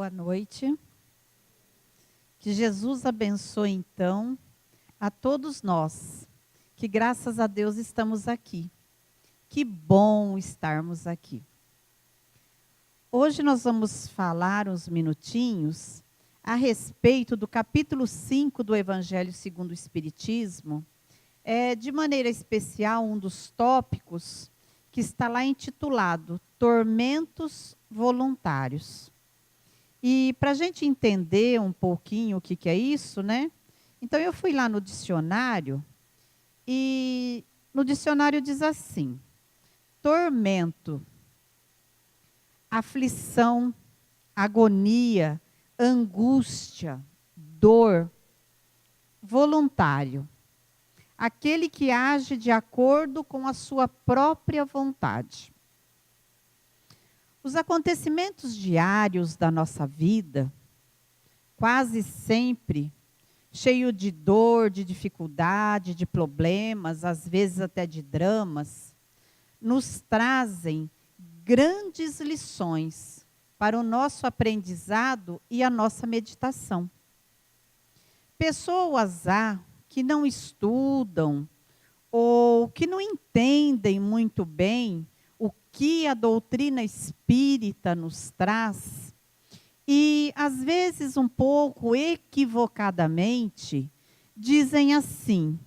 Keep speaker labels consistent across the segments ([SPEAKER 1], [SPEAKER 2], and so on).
[SPEAKER 1] Boa noite. Que Jesus abençoe, então, a todos nós, que graças a Deus estamos aqui. Que bom estarmos aqui. Hoje nós vamos falar uns minutinhos a respeito do capítulo 5 do Evangelho segundo o Espiritismo. De maneira especial, um dos tópicos que está lá intitulado Tormentos Voluntários. E para a gente entender um pouquinho o que é isso, né? Então eu fui lá no dicionário e no dicionário diz assim: tormento, aflição, agonia, angústia, dor, voluntário. Aquele que age de acordo com a sua própria vontade. Os acontecimentos diários da nossa vida, quase sempre cheio de dor, de dificuldade, de problemas, às vezes até de dramas, nos trazem grandes lições para o nosso aprendizado e a nossa meditação. Pessoas há que não estudam ou que não entendem muito bem o que a doutrina espírita nos traz e, às vezes, um pouco equivocadamente, dizem assim: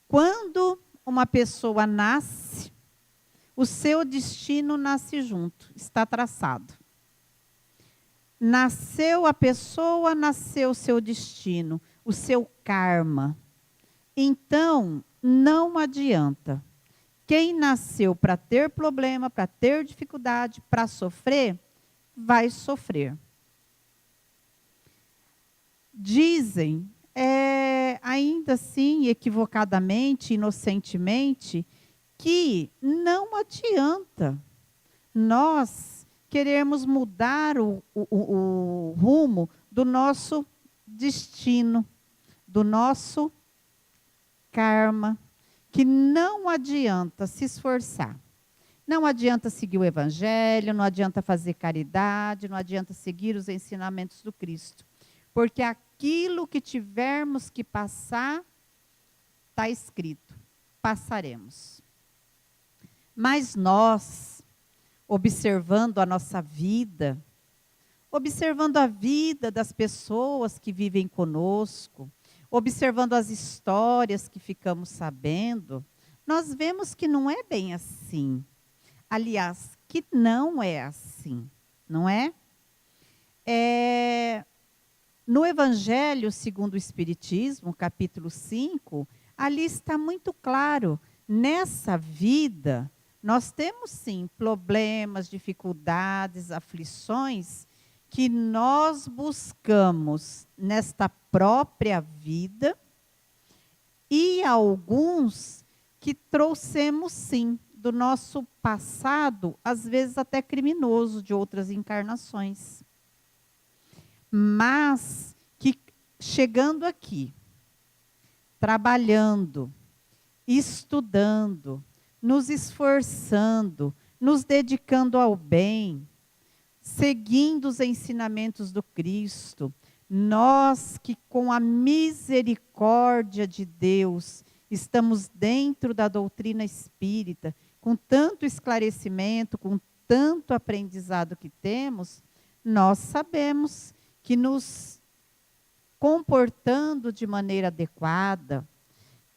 [SPEAKER 1] quando uma pessoa nasce, o seu destino nasce junto, está traçado. Nasceu a pessoa, nasceu o seu destino, o seu karma. Então, não adianta. Quem nasceu para ter problema, para ter dificuldade, para sofrer, vai sofrer. Dizem, ainda assim, equivocadamente, inocentemente, que não adianta nós querermos mudar o rumo do nosso destino, do nosso karma, que não adianta se esforçar. Não adianta seguir o Evangelho, não adianta fazer caridade, não adianta seguir os ensinamentos do Cristo. Porque aquilo que tivermos que passar, está escrito, passaremos. Mas nós, observando a nossa vida, observando a vida das pessoas que vivem conosco, observando as histórias que ficamos sabendo, nós vemos que não é bem assim. Aliás, que não é assim, não é? No Evangelho segundo o Espiritismo, capítulo 5, ali está muito claro, nessa vida, nós temos sim problemas, dificuldades, aflições, que nós buscamos nesta própria vida, e alguns que trouxemos sim, do nosso passado, às vezes até criminoso, de outras encarnações. Mas que chegando aqui, trabalhando, estudando, nos esforçando, nos dedicando ao bem, seguindo os ensinamentos do Cristo, nós que com a misericórdia de Deus estamos dentro da doutrina espírita, com tanto esclarecimento, com tanto aprendizado que temos, nós sabemos que nos comportando de maneira adequada,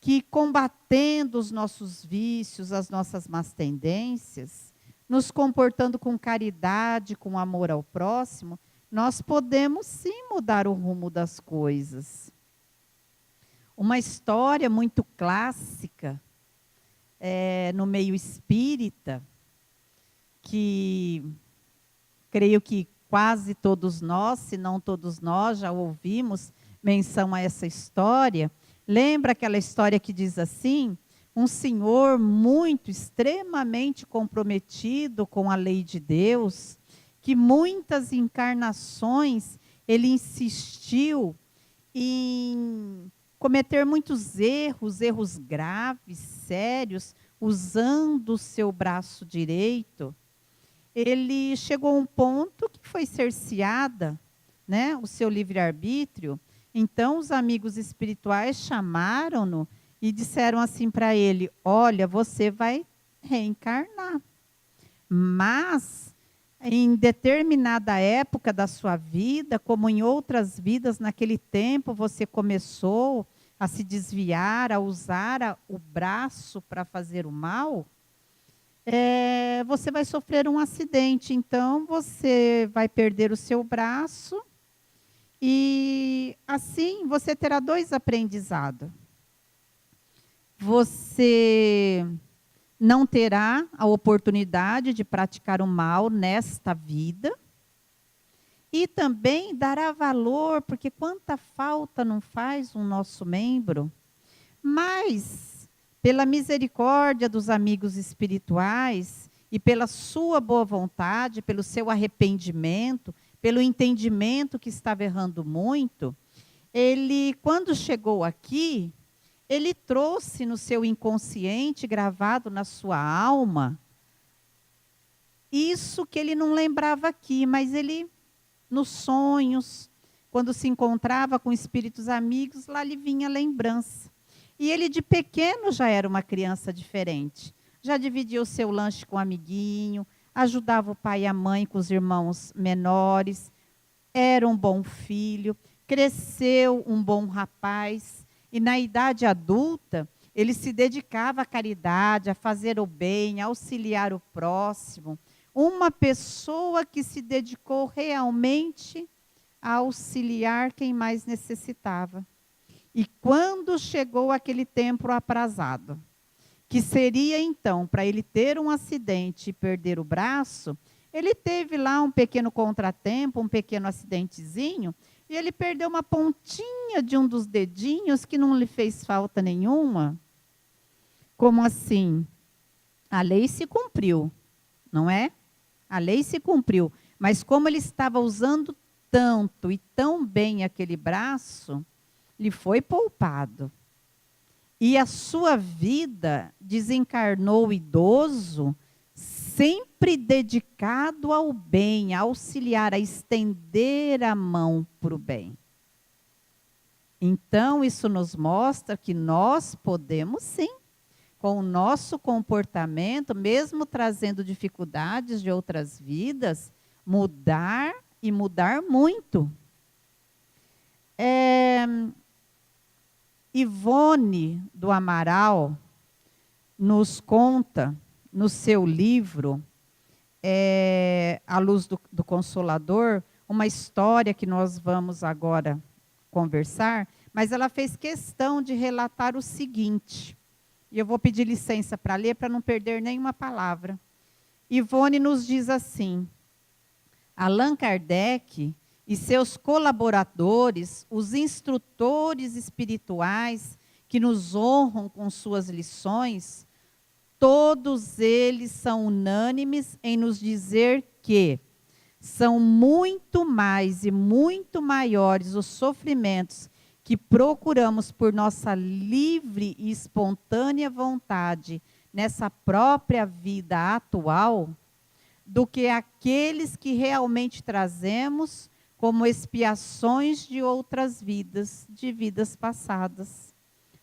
[SPEAKER 1] que combatendo os nossos vícios, as nossas más tendências, nos comportando com caridade, com amor ao próximo, nós podemos sim mudar o rumo das coisas. Uma história muito clássica no meio espírita, que creio que quase todos nós, se não todos nós, já ouvimos menção a essa história. Lembra aquela história que diz assim: um senhor muito, extremamente comprometido com a lei de Deus, que muitas encarnações ele insistiu em cometer muitos erros graves, sérios, usando o seu braço direito. ele chegou a um ponto que foi cerceada, né, o seu livre-arbítrio. Então, os amigos espirituais chamaram-no e disseram assim para ele: olha, você vai reencarnar. Mas, em determinada época da sua vida, como em outras vidas, naquele tempo, você começou a se desviar, a usar o braço para fazer o mal, você vai sofrer um acidente. Então, você vai perder o seu braço e, assim, você terá dois aprendizados. Você não terá a oportunidade de praticar o mal nesta vida e também dará valor, porque quanta falta não faz um nosso membro, mas pela misericórdia dos amigos espirituais e pela sua boa vontade, pelo seu arrependimento, pelo entendimento que estava errando muito, ele, quando chegou aqui, ele trouxe no seu inconsciente, gravado na sua alma, isso que ele não lembrava aqui, mas ele, nos sonhos, quando se encontrava com espíritos amigos, lá lhe vinha a lembrança. E ele, de pequeno, já era uma criança diferente. Já dividia o seu lanche com o amiguinho, ajudava o pai e a mãe com os irmãos menores, era um bom filho, cresceu um bom rapaz. E na idade adulta, ele se dedicava à caridade, a fazer o bem, a auxiliar o próximo. Uma pessoa que se dedicou realmente a auxiliar quem mais necessitava. E quando chegou aquele tempo aprazado, que seria então para ele ter um acidente e perder o braço, ele teve lá um pequeno contratempo, um pequeno acidentezinho, e ele perdeu uma pontinha de um dos dedinhos que não lhe fez falta nenhuma. Como assim? A lei se cumpriu, não é? A lei se cumpriu. Mas como ele estava usando tanto e tão bem aquele braço, lhe foi poupado. E a sua vida desencarnou idoso, sempre dedicado ao bem, a auxiliar, a estender a mão para o bem. Então, isso nos mostra que nós podemos sim, com o nosso comportamento, mesmo trazendo dificuldades de outras vidas, mudar e mudar muito. Ivone do Amaral nos conta, no seu livro, A Luz do Consolador, uma história que nós vamos agora conversar, mas ela fez questão de relatar o seguinte, e eu vou pedir licença para ler, para não perder nenhuma palavra. Ivone nos diz assim: Allan Kardec e seus colaboradores, os instrutores espirituais que nos honram com suas lições, todos eles são unânimes em nos dizer que são muito mais e muito maiores os sofrimentos que procuramos por nossa livre e espontânea vontade nessa própria vida atual, do que aqueles que realmente trazemos como expiações de outras vidas, de vidas passadas.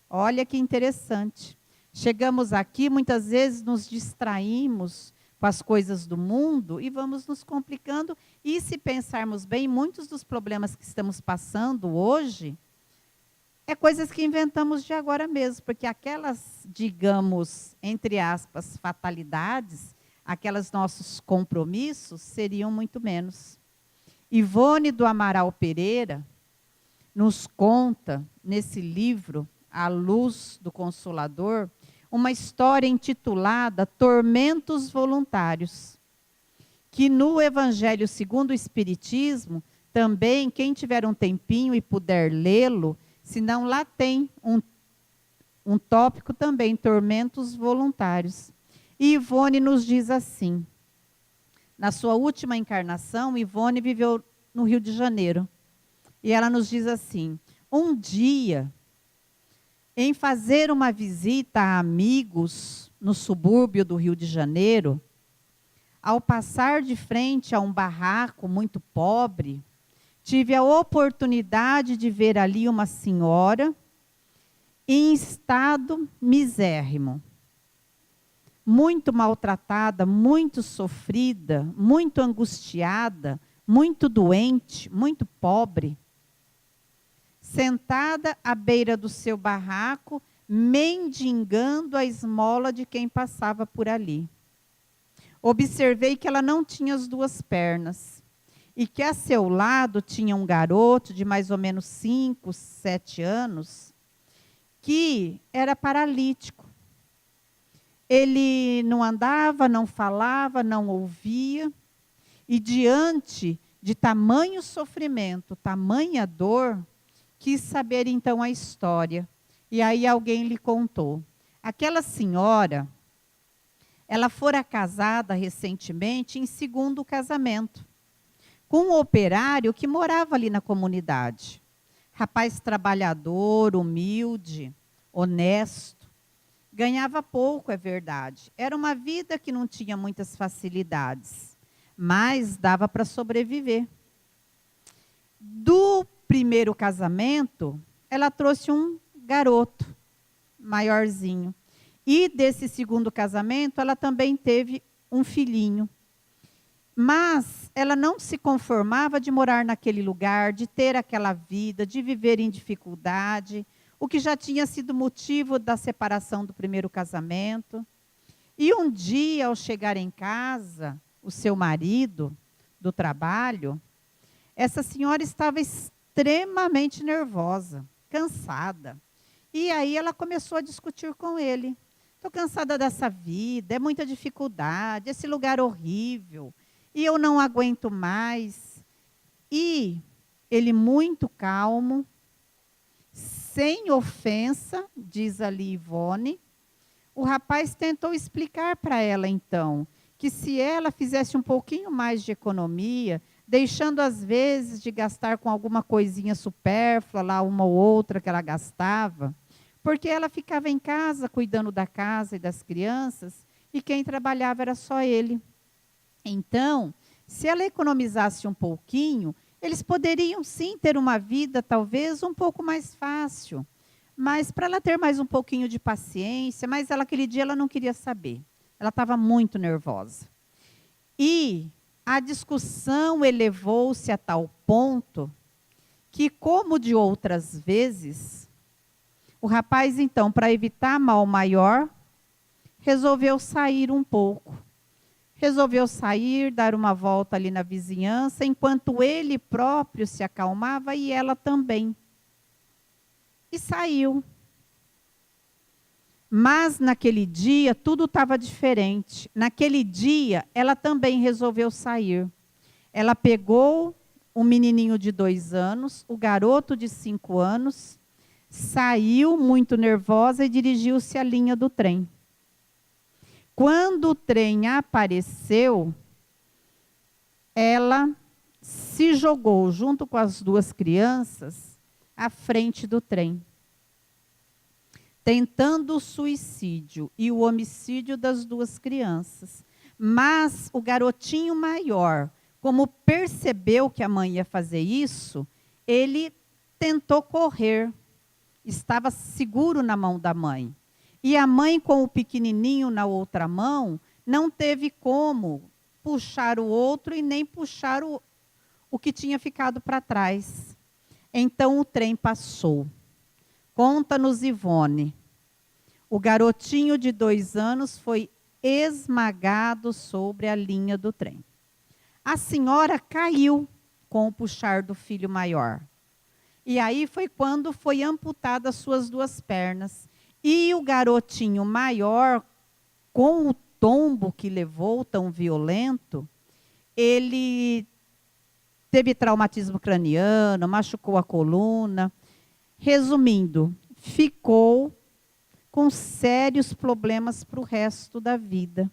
[SPEAKER 1] Olha que interessante. Chegamos aqui, muitas vezes nos distraímos com as coisas do mundo e vamos nos complicando. E se pensarmos bem, muitos dos problemas que estamos passando hoje é coisas que inventamos de agora mesmo, porque aquelas, digamos, entre aspas, fatalidades, aqueles nossos compromissos seriam muito menos. Ivone do Amaral Pereira nos conta, nesse livro, A Luz do Consolador, uma história intitulada Tormentos Voluntários, que no Evangelho segundo o Espiritismo, também, quem tiver um tempinho e puder lê-lo, senão lá tem um tópico também, Tormentos Voluntários. E Ivone nos diz assim, na sua última encarnação, Ivone viveu no Rio de Janeiro. E ela nos diz assim: um dia, em fazer uma visita a amigos no subúrbio do Rio de Janeiro, ao passar de frente a um barraco muito pobre, tive a oportunidade de ver ali uma senhora em estado misérrimo, muito maltratada, muito sofrida, muito angustiada, muito doente, muito pobre, sentada à beira do seu barraco, mendigando a esmola de quem passava por ali. Observei que ela não tinha as duas pernas e que a seu lado tinha um garoto de mais ou menos 5, 7 anos, que era paralítico. Ele não andava, não falava, não ouvia, e diante de tamanho sofrimento, tamanha dor, quis saber então a história. E aí alguém lhe contou. Aquela senhora, ela fora casada recentemente em segundo casamento, com um operário que morava ali na comunidade. Rapaz trabalhador, humilde, honesto. Ganhava pouco, é verdade. Era uma vida que não tinha muitas facilidades, mas dava para sobreviver. Do primeiro casamento, ela trouxe um garoto maiorzinho. E desse segundo casamento, ela também teve um filhinho. Mas ela não se conformava de morar naquele lugar, de ter aquela vida, de viver em dificuldade, o que já tinha sido motivo da separação do primeiro casamento. E um dia, ao chegar em casa, o seu marido, do trabalho, essa senhora estava extremamente nervosa, cansada. E aí ela começou a discutir com ele. Estou cansada dessa vida, é muita dificuldade, esse lugar horrível, e eu não aguento mais. E ele, muito calmo, sem ofensa, diz ali Ivone, o rapaz tentou explicar para ela, então, que se ela fizesse um pouquinho mais de economia, deixando às vezes de gastar com alguma coisinha supérflua, lá uma ou outra que ela gastava, porque ela ficava em casa cuidando da casa e das crianças, e quem trabalhava era só ele. Então, se ela economizasse um pouquinho, eles poderiam sim ter uma vida talvez um pouco mais fácil, mas para ela ter mais um pouquinho de paciência, mas ela, aquele dia ela não queria saber. Ela estava muito nervosa. E a discussão elevou-se a tal ponto que, como de outras vezes, o rapaz, então, para evitar mal maior, resolveu sair um pouco. Resolveu sair, dar uma volta ali na vizinhança, enquanto ele próprio se acalmava e ela também. E saiu. Mas naquele dia tudo estava diferente. Naquele dia ela também resolveu sair. Ela pegou o menininho de 2 anos, o garoto de 5 anos, saiu muito nervosa e dirigiu-se à linha do trem. Quando o trem apareceu, ela se jogou junto com as 2 crianças à frente do trem, tentando o suicídio e o homicídio das 2 crianças. Mas o garotinho maior, como percebeu que a mãe ia fazer isso, ele tentou correr. Estava seguro na mão da mãe. E a mãe, com o pequenininho na outra mão, não teve como puxar o outro e nem puxar o que tinha ficado para trás. Então o trem passou. Conta-nos Ivone. O garotinho de 2 anos foi esmagado sobre a linha do trem. A senhora caiu com o puxar do filho maior. E aí foi quando foi amputada as suas 2 pernas. E o garotinho maior, com o tombo que levou, tão violento, ele teve traumatismo craniano, machucou a coluna. Resumindo, ficou com sérios problemas para o resto da vida.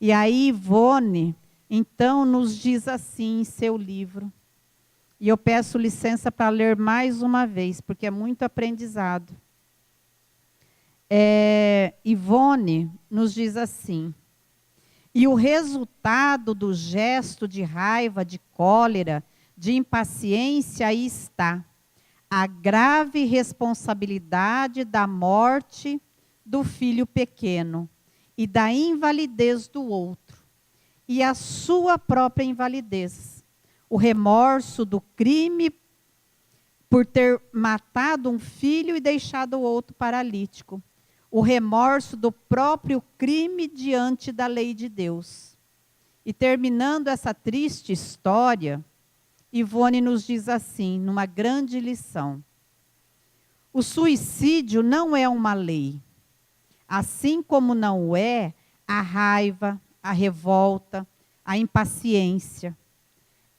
[SPEAKER 1] E aí Ivone, então, nos diz assim em seu livro, e eu peço licença para ler mais uma vez, porque é muito aprendizado. Ivone nos diz assim: E o resultado do gesto de raiva, de cólera, de impaciência aí está. A grave responsabilidade da morte do filho pequeno e da invalidez do outro. E a sua própria invalidez. O remorso do crime por ter matado um filho e deixado o outro paralítico. O remorso do próprio crime diante da lei de Deus. E terminando essa triste história, Ivone nos diz assim, numa grande lição: o suicídio não é uma lei, assim como não é a raiva, a revolta, a impaciência.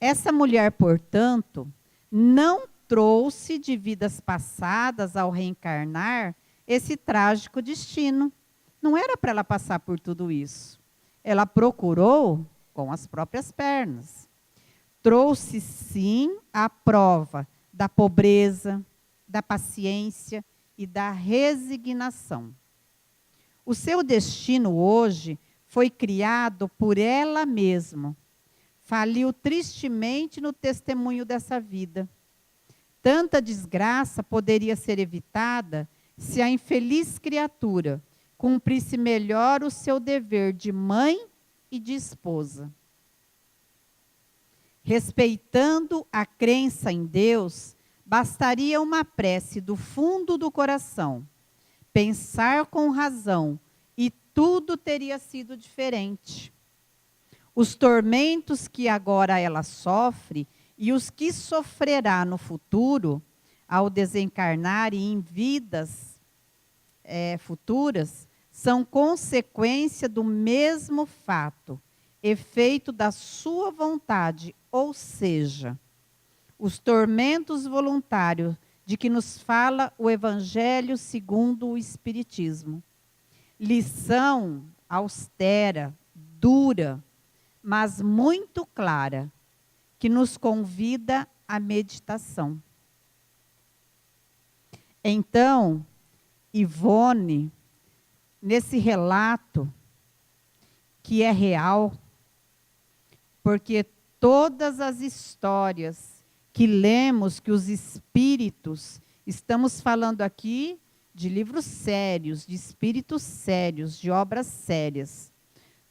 [SPEAKER 1] Essa mulher, portanto, não trouxe de vidas passadas ao reencarnar esse trágico destino. Não era para ela passar por tudo isso. Ela procurou com as próprias pernas. Trouxe, sim, a prova da pobreza, da paciência e da resignação. O seu destino hoje foi criado por ela mesma. Faliu tristemente no testemunho dessa vida. Tanta desgraça poderia ser evitada se a infeliz criatura cumprisse melhor o seu dever de mãe e de esposa. Respeitando a crença em Deus, bastaria uma prece do fundo do coração, pensar com razão, e tudo teria sido diferente. Os tormentos que agora ela sofre e os que sofrerá no futuro, ao desencarnar e em vidas futuras, são consequência do mesmo fato, efeito da sua vontade, ou seja, os tormentos voluntários de que nos fala o Evangelho segundo o Espiritismo. Lição austera, dura, mas muito clara, que nos convida à meditação. Então, Ivone, nesse relato, que é real, porque todas as histórias que lemos, que os espíritos, estamos falando aqui de livros sérios, de espíritos sérios, de obras sérias.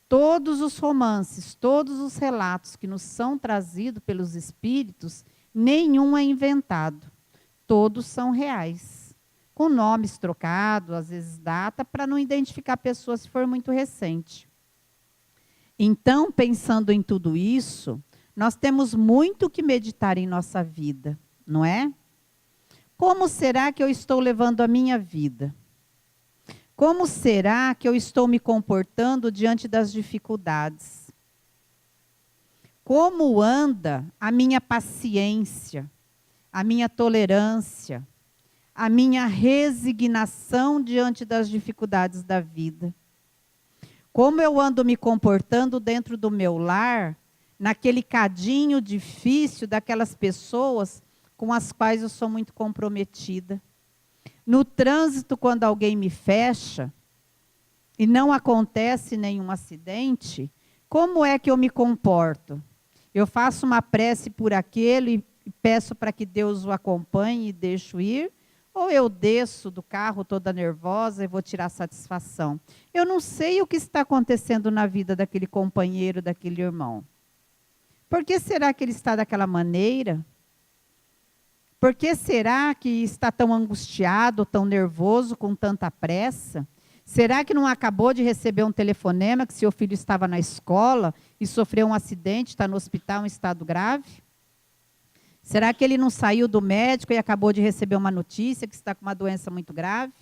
[SPEAKER 1] Todos os romances, todos os relatos que nos são trazidos pelos espíritos, nenhum é inventado. Todos são reais. Com nomes trocados, às vezes data, para não identificar a pessoa se for muito recente. Então, pensando em tudo isso, nós temos muito que meditar em nossa vida, não é? Como será que eu estou levando a minha vida? Como será que eu estou me comportando diante das dificuldades? Como anda a minha paciência, a minha tolerância, a minha resignação diante das dificuldades da vida? Como eu ando me comportando dentro do meu lar, naquele cadinho difícil daquelas pessoas com as quais eu sou muito comprometida? No trânsito, quando alguém me fecha e não acontece nenhum acidente, como é que eu me comporto? Eu faço uma prece por aquele e peço para que Deus o acompanhe e deixo ir? Ou eu desço do carro toda nervosa e vou tirar satisfação? Eu não sei o que está acontecendo na vida daquele companheiro, daquele irmão. Por que será que ele está daquela maneira? Por que será que está tão angustiado, tão nervoso, com tanta pressa? Será que não acabou de receber um telefonema que seu filho estava na escola e sofreu um acidente, está no hospital em estado grave? Será que ele não saiu do médico e acabou de receber uma notícia que está com uma doença muito grave?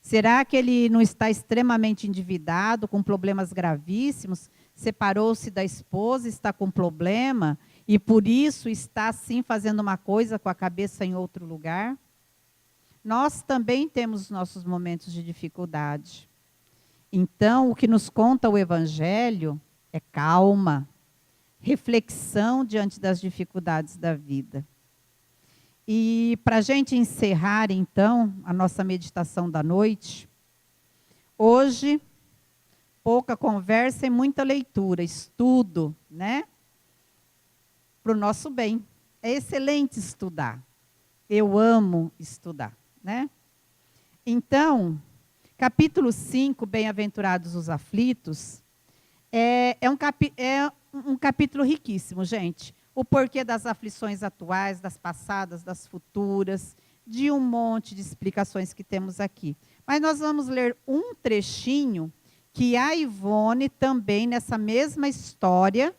[SPEAKER 1] Será que ele não está extremamente endividado, com problemas gravíssimos? Separou-se da esposa, está com problema e por isso está assim fazendo uma coisa com a cabeça em outro lugar? Nós também temos nossos momentos de dificuldade. Então, o que nos conta o Evangelho é calma, reflexão diante das dificuldades da vida. E para a gente encerrar, então, a nossa meditação da noite, hoje pouca conversa e muita leitura, estudo, né? Para o nosso bem. É excelente estudar. Eu amo estudar, né? Então, capítulo 5, Bem-aventurados os aflitos, é um capítulo riquíssimo, gente. O porquê das aflições atuais, das passadas, das futuras, de um monte de explicações que temos aqui. Mas nós vamos ler um trechinho que a Ivone também, nessa mesma história,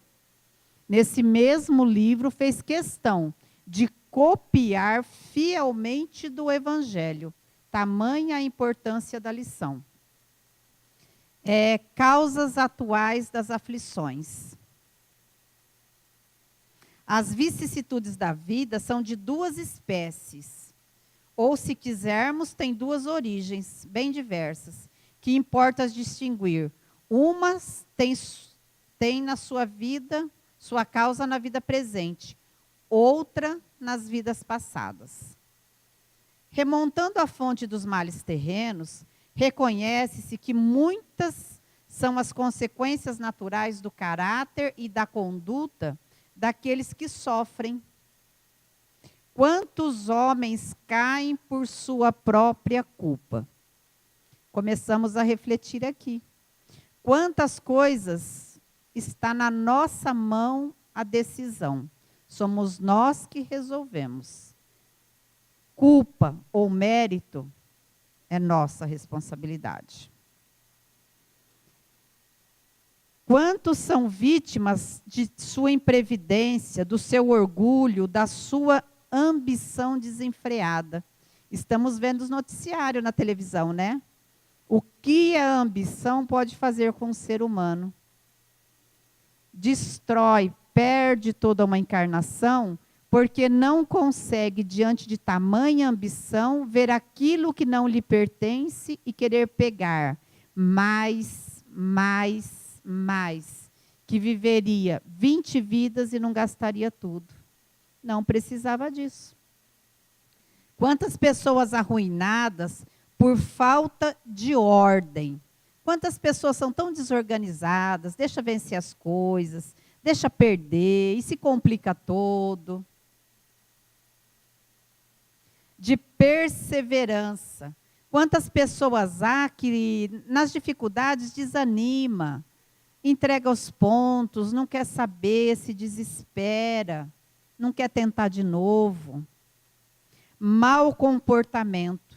[SPEAKER 1] nesse mesmo livro, fez questão de copiar fielmente do Evangelho. Tamanha a importância da lição. Causas atuais das aflições. As vicissitudes da vida são de duas espécies. Ou, se quisermos, tem duas origens, bem diversas, que importa distinguir. Umas tem na sua vida, sua causa na vida presente, outra nas vidas passadas. Remontando à fonte dos males terrenos, reconhece-se que muitas são as consequências naturais do caráter e da conduta daqueles que sofrem. Quantos homens caem por sua própria culpa? Começamos a refletir aqui. Quantas coisas está na nossa mão a decisão? Somos nós que resolvemos. Culpa ou mérito é nossa responsabilidade. Quantos são vítimas de sua imprevidência, do seu orgulho, da sua ambição desenfreada? Estamos vendo os noticiários na televisão, né? O que a ambição pode fazer com o ser humano? Destrói, perde toda uma encarnação, porque não consegue, diante de tamanha ambição, ver aquilo que não lhe pertence e querer pegar mais, que viveria 20 vidas e não gastaria tudo. Não precisava disso. Quantas pessoas arruinadas por falta de ordem. Quantas pessoas são tão desorganizadas, deixa vencer as coisas, deixa perder e se complica todo. De perseverança. Quantas pessoas há que nas dificuldades desanima, entrega os pontos, não quer saber, se desespera, não quer tentar de novo. Mau comportamento,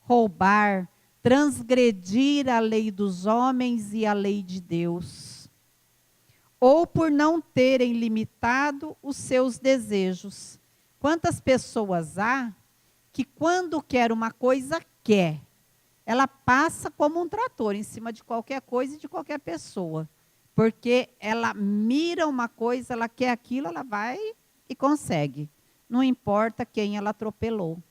[SPEAKER 1] roubar, transgredir a lei dos homens e a lei de Deus. Ou por não terem limitado os seus desejos. Quantas pessoas há que quando quer uma coisa, quer. Ela passa como um trator em cima de qualquer coisa e de qualquer pessoa. Porque ela mira uma coisa, ela quer aquilo, ela vai e consegue. Não importa quem ela atropelou.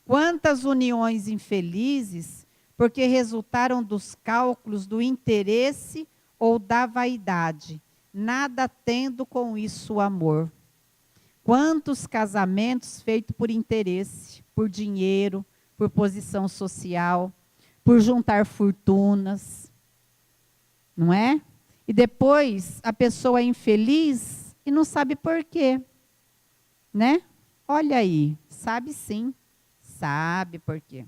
[SPEAKER 1] Quantas uniões infelizes, porque resultaram dos cálculos do interesse ou da vaidade, nada tendo com isso o amor. Quantos casamentos feitos por interesse, por dinheiro, por posição social, por juntar fortunas, não é? E depois a pessoa é infeliz e não sabe por quê, né? Olha aí, sabe sim, sabe por quê.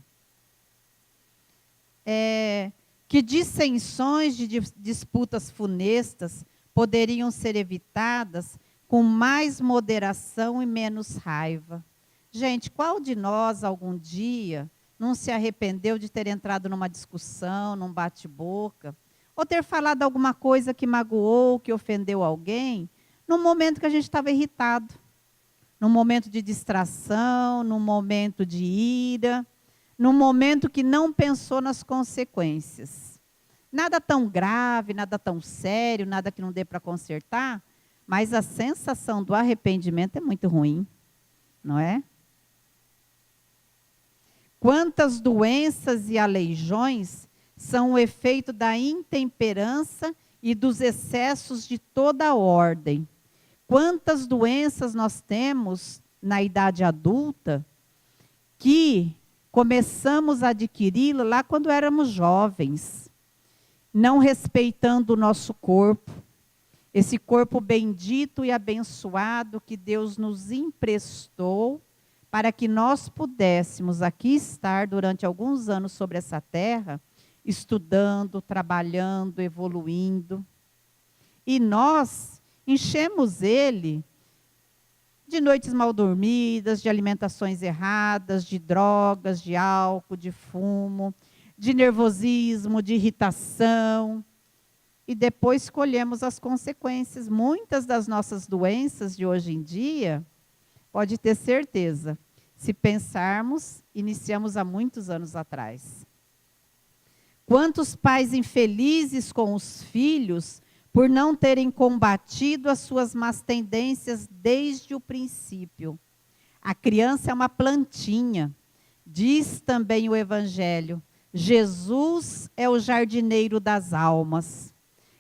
[SPEAKER 1] Que dissensões de disputas funestas poderiam ser evitadas com mais moderação e menos raiva. Gente, qual de nós, algum dia, não se arrependeu de ter entrado numa discussão, num bate-boca, ou ter falado alguma coisa que magoou, que ofendeu alguém, num momento que a gente estava irritado, num momento de distração, num momento de ira, num momento que não pensou nas consequências. Nada tão grave, nada tão sério, nada que não dê para consertar, mas a sensação do arrependimento é muito ruim, não é? Quantas doenças e aleijões são o efeito da intemperança e dos excessos de toda ordem. Quantas doenças nós temos na idade adulta que começamos a adquiri-la lá quando éramos jovens. não respeitando o nosso corpo, esse corpo bendito e abençoado que Deus nos emprestou para que nós pudéssemos aqui estar durante alguns anos sobre essa terra, estudando, trabalhando, evoluindo. E nós enchemos ele de noites mal dormidas, de alimentações erradas, de drogas, de álcool, de fumo, de nervosismo, de irritação. E depois colhemos as consequências. Muitas das nossas doenças de hoje em dia, pode ter certeza, se pensarmos, iniciamos há muitos anos atrás. Quantos pais infelizes com os filhos por não terem combatido as suas más tendências desde o princípio. A criança é uma plantinha. Diz também o Evangelho, Jesus é o jardineiro das almas.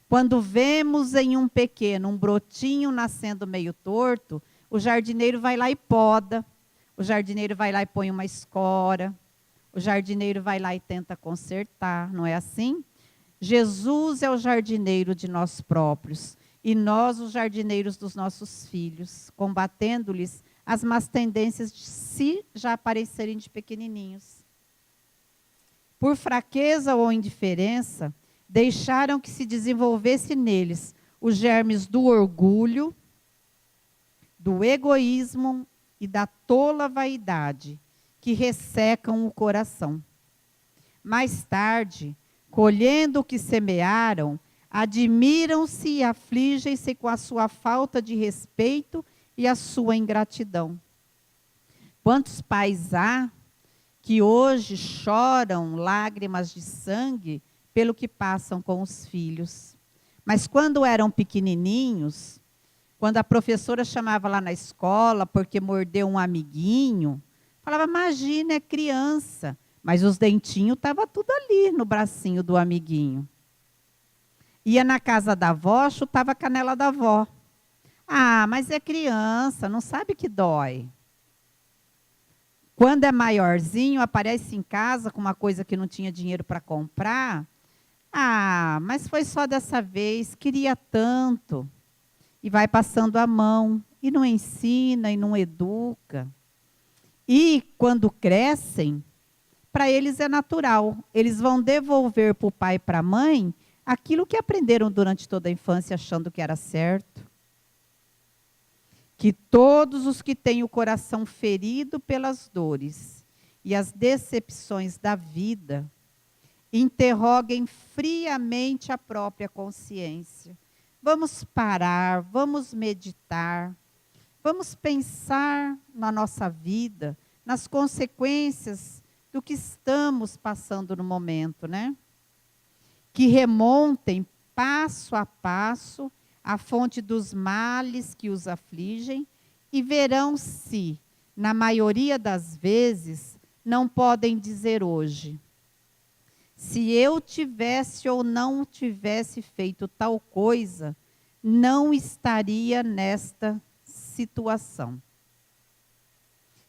[SPEAKER 1] Quando vemos em um pequeno, um brotinho nascendo meio torto, o jardineiro vai lá e poda, o jardineiro vai lá e põe uma escora, o jardineiro vai lá e tenta consertar, não é assim? Jesus é o jardineiro de nós próprios e nós os jardineiros dos nossos filhos, combatendo-lhes as más tendências se já aparecerem de pequenininhos. Por fraqueza ou indiferença, deixaram que se desenvolvesse neles os germes do orgulho, do egoísmo e da tola vaidade, que ressecam o coração. Mais tarde, colhendo o que semearam, admiram-se e afligem-se com a sua falta de respeito e a sua ingratidão. Quantos pais há que hoje choram lágrimas de sangue pelo que passam com os filhos? Mas quando eram pequenininhos, quando a professora chamava lá na escola porque mordeu um amiguinho, falava, imagina, é criança. Mas os dentinhos estavam tudo ali no bracinho do amiguinho. Ia na casa da avó, chutava a canela da avó. Ah, mas é criança, não sabe que dói. Quando é maiorzinho, aparece em casa com uma coisa que não tinha dinheiro para comprar. Ah, mas foi só dessa vez, queria tanto. E vai passando a mão, e não ensina, e não educa. E quando crescem, para eles é natural. Eles vão devolver para o pai e para a mãe aquilo que aprenderam durante toda a infância, achando que era certo. Que todos os que têm o coração ferido pelas dores e as decepções da vida, interroguem friamente a própria consciência. Vamos parar, vamos meditar, vamos pensar na nossa vida, nas consequências do que estamos passando no momento, né? Que remontem passo a passo a fonte dos males que os afligem e verão se, na maioria das vezes, não podem dizer hoje: se eu tivesse ou não tivesse feito tal coisa, não estaria nesta situação.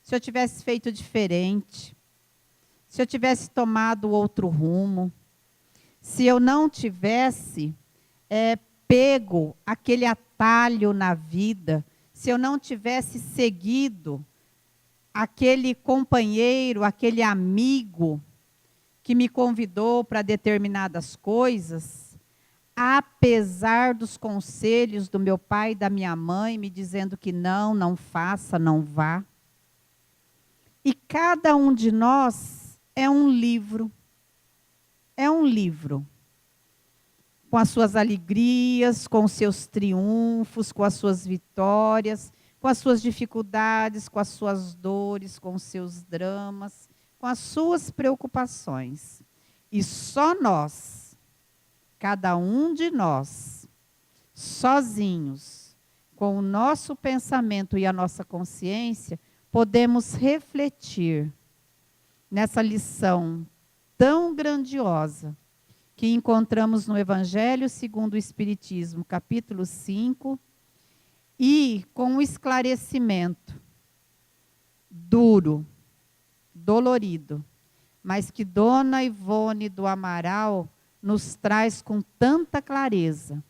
[SPEAKER 1] Se eu tivesse feito diferente, se eu tivesse tomado outro rumo, se eu não tivesse pego aquele atalho na vida, se eu não tivesse seguido aquele companheiro, aquele amigo que me convidou para determinadas coisas, apesar dos conselhos do meu pai e da minha mãe me dizendo que não faça, não vá. E cada um de nós é um livro. É um livro. Com as suas alegrias, com os seus triunfos, com as suas vitórias, com as suas dificuldades, com as suas dores, com os seus dramas, com as suas preocupações. E só nós, cada um de nós, sozinhos, com o nosso pensamento e a nossa consciência, podemos refletir nessa lição tão grandiosa que encontramos no Evangelho segundo o Espiritismo, capítulo 5, e com um esclarecimento duro, dolorido, mas que Dona Ivone do Amaral nos traz com tanta clareza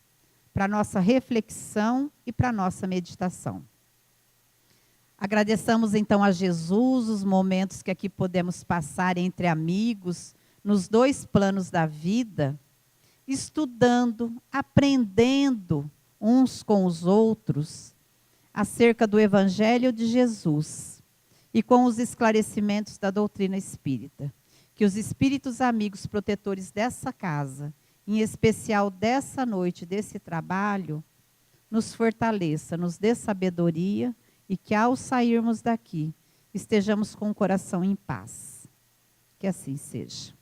[SPEAKER 1] para a nossa reflexão e para a nossa meditação. Agradeçamos então a Jesus os momentos que aqui podemos passar entre amigos, nos dois planos da vida, estudando, aprendendo uns com os outros acerca do Evangelho de Jesus e com os esclarecimentos da doutrina espírita. Que os espíritos amigos protetores dessa casa, em especial dessa noite, desse trabalho, nos fortaleça, nos dê sabedoria e que ao sairmos daqui, estejamos com o coração em paz. Que assim seja.